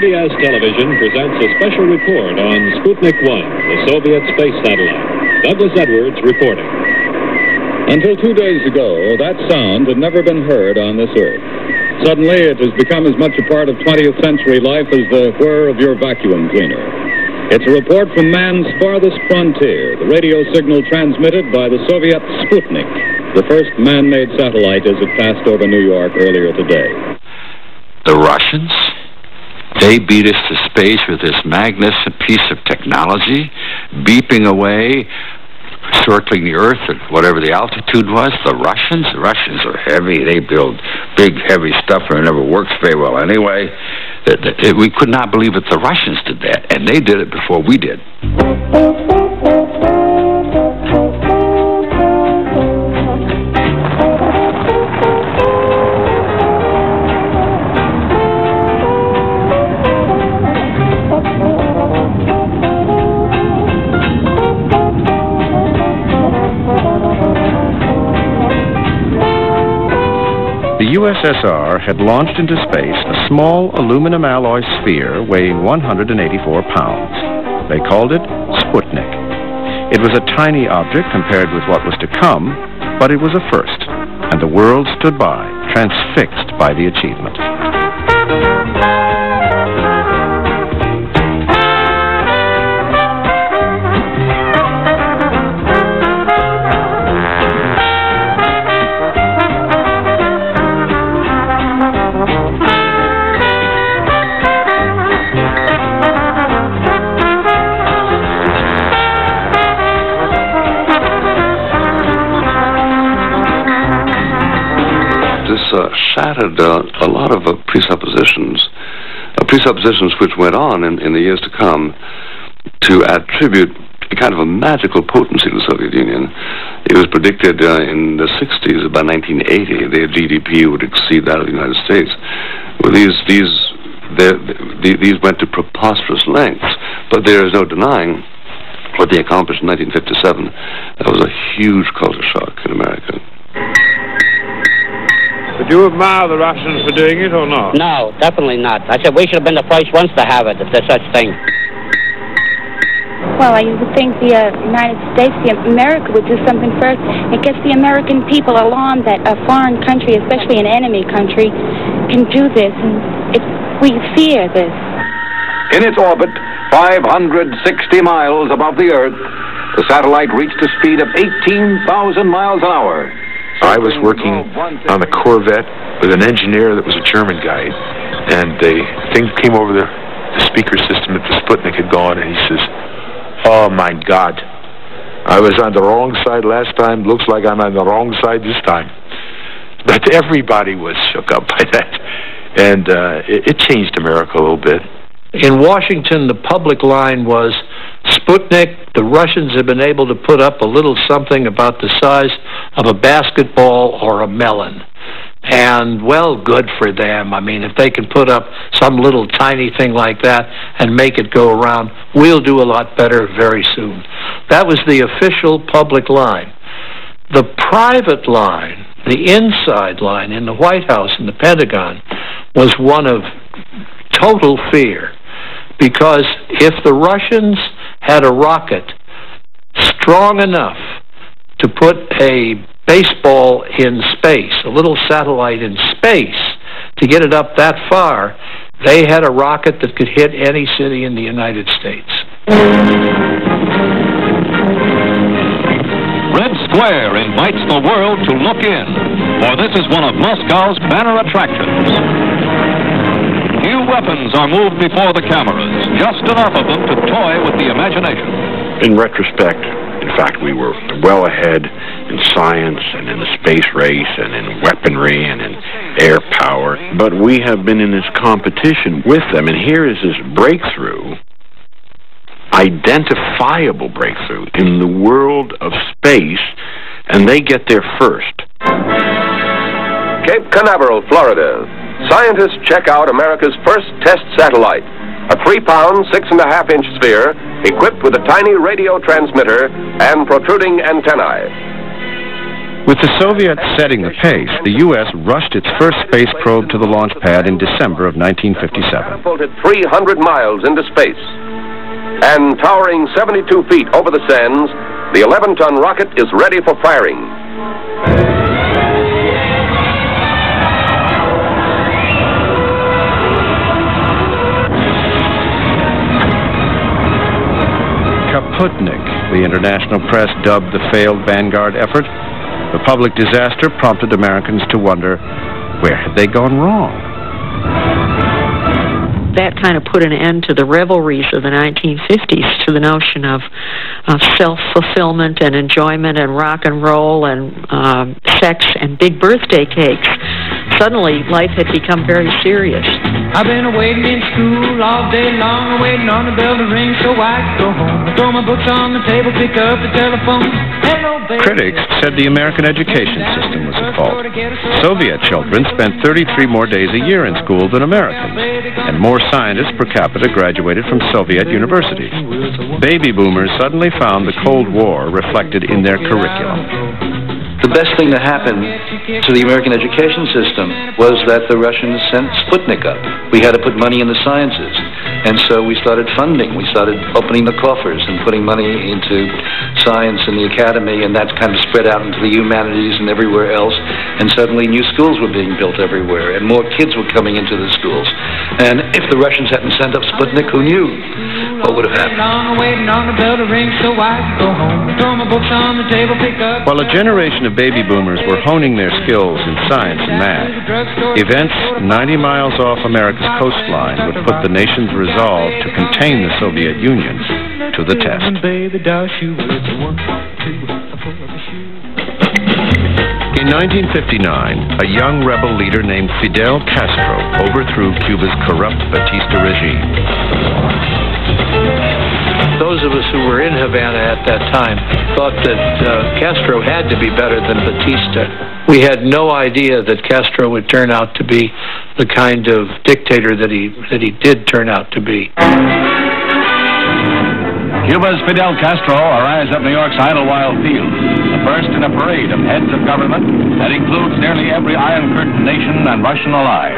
CBS Television presents a special report on Sputnik 1, the Soviet space satellite. Douglas Edwards reporting. Until 2 days ago, that sound had never been heard on this Earth. Suddenly, it has become as much a part of 20th century life as the whir of your vacuum cleaner. It's a report from man's farthest frontier, the radio signal transmitted by the Soviet Sputnik, the first man-made satellite as it passed over New York earlier today. The Russians, they beat us to space with this magnificent piece of technology, beeping away, circling the Earth at whatever the altitude was. The Russians are heavy. They build big, heavy stuff, and it never works very well anyway. We could not believe that the Russians did that, and they did it before we did. The USSR had launched into space a small aluminum alloy sphere weighing 184 pounds. They called it Sputnik. It was a tiny object compared with what was to come, but it was a first, and the world stood by, transfixed by the achievement. Shattered a lot of presuppositions which went on in the years to come to attribute a kind of a magical potency to the Soviet Union. It was predicted in the 60s, by 1980, their GDP would exceed that of the United States. Well, these went to preposterous lengths, but there is no denying what they accomplished in 1957. That was a huge culture shock in America. Would you admire the Russians for doing it or not? No, definitely not. I said we should have been the first ones to have it, if there's such thing. Well, I would think the United States, America would do something first. It gets the American people alarmed that a foreign country, especially an enemy country, can do this. And we fear this. In its orbit, 560 miles above the Earth, the satellite reached a speed of 18,000 miles an hour. I was working on the Corvette with an engineer that was a German guy, and the thing came over the speaker system that the Sputnik had gone, and he says, "Oh my God, I was on the wrong side last time, looks like I'm on the wrong side this time." But everybody was shook up by that, and it changed America a little bit. In Washington, the public line was, Sputnik, the Russians have been able to put up a little something about the size of a basketball or a melon. And, well, good for them. I mean, if they can put up some little tiny thing like that and make it go around, we'll do a lot better very soon. That was the official public line. The private line, the inside line in the White House and the Pentagon, was one of total fear. Because if the Russians had a rocket strong enough to put a baseball in space, a little satellite in space, to get it up that far, they had a rocket that could hit any city in the United States. Red Square invites the world to look in, for this is one of Moscow's banner attractions. New weapons are moved before the cameras, just enough of them to toy with the imagination. In retrospect, in fact, we were well ahead in science and in the space race and in weaponry and in air power, but we have been in this competition with them, and here is this breakthrough, identifiable breakthrough in the world of space, and they get there first. Cape Canaveral, Florida. Scientists check out America's first test satellite, a 3-pound, 6.5-inch sphere equipped with a tiny radio transmitter and protruding antennae. With the Soviets setting the pace, the U.S. rushed its first space probe to the launch pad in December of 1957. Catapulted 300 miles into space. And towering 72 feet over the sands, the 11-ton rocket is ready for firing. SPUTNIK, the international press dubbed the failed Vanguard effort. The public disaster prompted Americans to wonder, where had they gone wrong? That kind of put an end to the revelries of the 1950s, to the notion of self-fulfillment and enjoyment and rock and roll and sex and big birthday cakes. Suddenly, life had become very serious. I've been waiting in school all day long, waiting on the bell to ring so I could go home. I throw my books on the table, pick up the telephone. Hello, baby. Critics said the American education system was at fault. Soviet children spent 33 more days a year in school than Americans, and more scientists per capita graduated from Soviet universities. Baby boomers suddenly found the Cold War reflected in their curriculum. The best thing that happened to the American education system was that the Russians sent Sputnik up. We had to put money in the sciences. And so we started funding. We started opening the coffers and putting money into science and the academy, and that kind of spread out into the humanities and everywhere else. And suddenly new schools were being built everywhere, and more kids were coming into the schools. And if the Russians hadn't sent up Sputnik, who knew what would have happened? While a generation of baby boomers were honing their skills in science and math, events 90 miles off America's coastline would put the nation's resolve to contain the Soviet Union to the test. In 1959, a young rebel leader named Fidel Castro overthrew Cuba's corrupt Batista regime. Those of us who were in Havana at that time thought that Castro had to be better than Batista. We had no idea that Castro would turn out to be the kind of dictator that he did turn out to be. Cuba's Fidel Castro arrives at New York's Idlewild Field, the first in a parade of heads of government that includes nearly every Iron Curtain nation and Russian ally.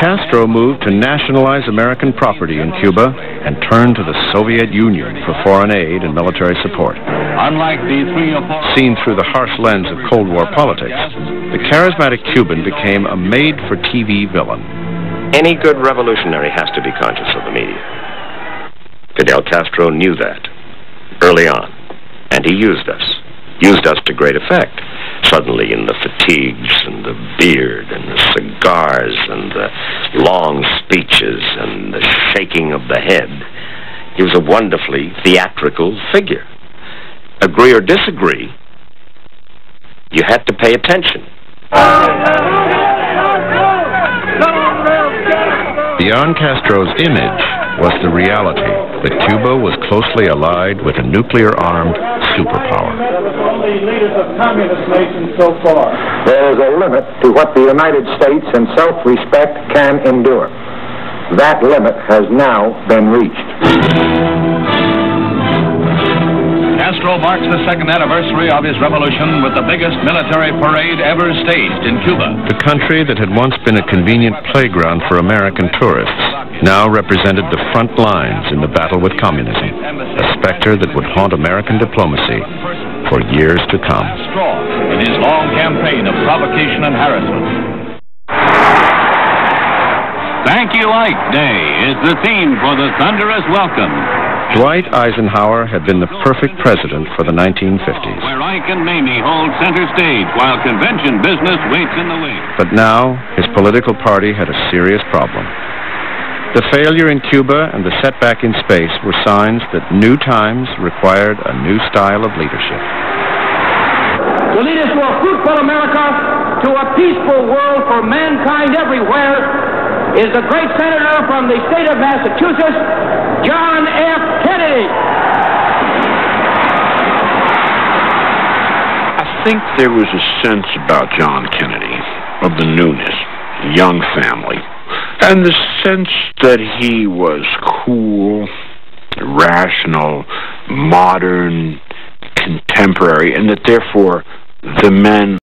Castro moved to nationalize American property in Cuba and turned to the Soviet Union for foreign aid and military support. Unlike the 3 or 4... Seen through the harsh lens of Cold War politics, the charismatic Cuban became a made-for-TV villain. Any good revolutionary has to be conscious of the media. Fidel Castro knew that early on, and he used us to great effect. Suddenly, in the fatigues and the beard and the cigars and the long speeches and the shaking of the head, he was a wonderfully theatrical figure. Agree or disagree, you had to pay attention. Beyond Castro's image was the reality that Cuba was closely allied with a nuclear-armed superpower. Only leaders of communist nations so far. There is a limit to what the United States and self-respect can endure. That limit has now been reached. Castro marks the second anniversary of his revolution with the biggest military parade ever staged in Cuba. The country that had once been a convenient playground for American tourists now represented the front lines in the battle with communism, a specter that would haunt American diplomacy for years to come. In his long campaign of provocation and harassment. Thank You Ike Day is the theme for the thunderous welcome. Dwight Eisenhower had been the perfect president for the 1950s. Where Ike and Mamie hold center stage while convention business waits in the wings. But now, his political party had a serious problem. The failure in Cuba and the setback in space were signs that new times required a new style of leadership. To lead us to a fruitful America, to a peaceful world for mankind everywhere, is the great senator from the state of Massachusetts, John F. Kennedy. I think there was a sense about John Kennedy of the newness, young family, and the sense that he was cool, rational, modern, contemporary, and that therefore the men